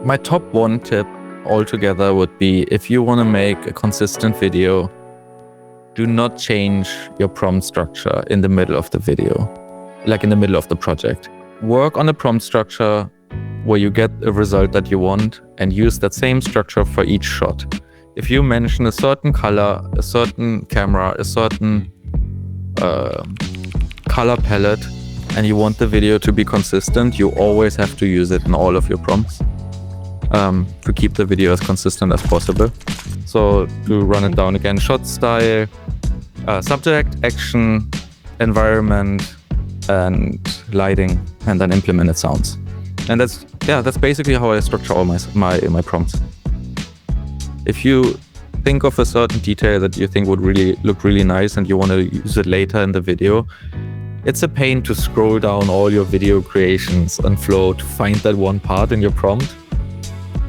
My top one tip altogether would be, if you want to make a consistent video, do not change your prompt structure in the middle of the video, like in the middle of the project. Work on a prompt structure where you get a result that you want and use that same structure for each shot. If you mention a certain color, a certain camera, a certain color palette, and you want the video to be consistent, you always have to use it in all of your prompts to keep the video as consistent as possible. So to run it down again: shot style, subject, action, environment, and lighting, and then implemented sounds. And that's basically how I structure all my prompts. If you think of a certain detail that you think would really look really nice and you want to use it later in the video, it's a pain to scroll down all your video creations and Flow to find that one part in your prompt.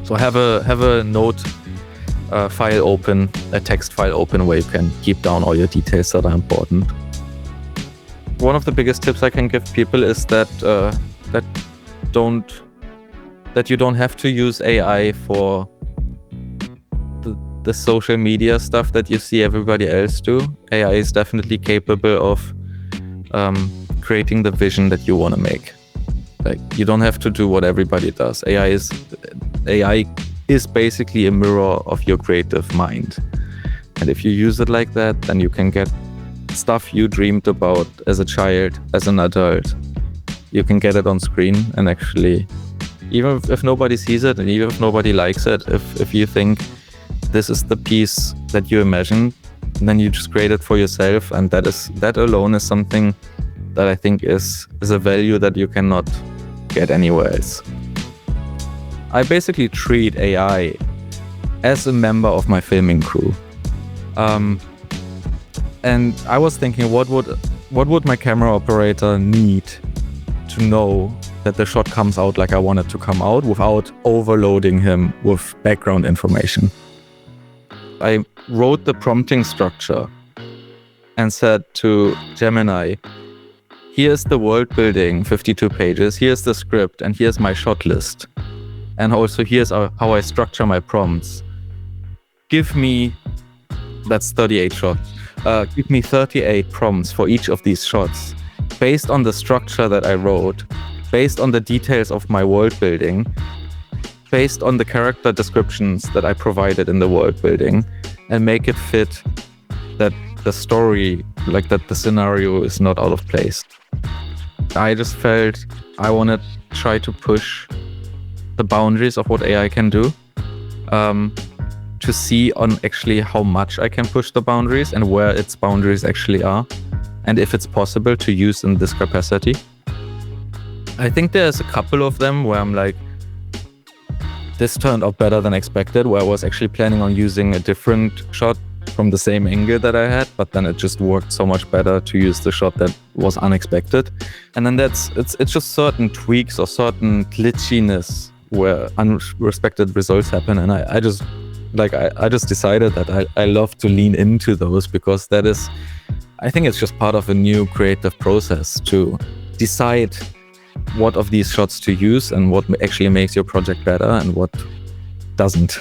So have a note file open, a text file open, where you can keep down all your details that are important. One of the biggest tips I can give people is that you don't have to use AI for the social media stuff that you see everybody else do. AI is definitely capable of creating the vision that you want to make. Like, you don't have to do what everybody does. AI is basically a mirror of your creative mind. And if you use it like that, then you can get stuff you dreamed about as a child, as an adult. You can get it on screen, and actually, even if nobody sees it and even if nobody likes it, if you think this is the piece that you imagined, then you just create it for yourself, and that alone is something that I think is a value that you cannot get anywhere else. I basically treat AI as a member of my filming crew. And I was thinking, what would my camera operator need to know that the shot comes out like I want it to come out without overloading him with background information? I wrote the prompting structure and said to Gemini, here's the world building, 52 pages, here's the script, and here's my shot list. And also here's how I structure my prompts. Give me, that's 38 shots. Give me 38 prompts for each of these shots, based on the structure that I wrote, based on the details of my world building, based on the character descriptions that I provided in the world building, and make it fit that the story, like that the scenario is not out of place. I just felt I want to try to push the boundaries of what AI can do, to see on actually how much I can push the boundaries and where its boundaries actually are, and if it's possible to use in this capacity. I think there's a couple of them where I'm like, this turned out better than expected, where I was actually planning on using a different shot from the same angle that I had, but then it just worked so much better to use the shot that was unexpected. And then it's just certain tweaks or certain glitchiness where unexpected results happen, and I just decided that I love to lean into those, because that is, I think it's just part of a new creative process to decide what of these shots to use and what actually makes your project better and what doesn't.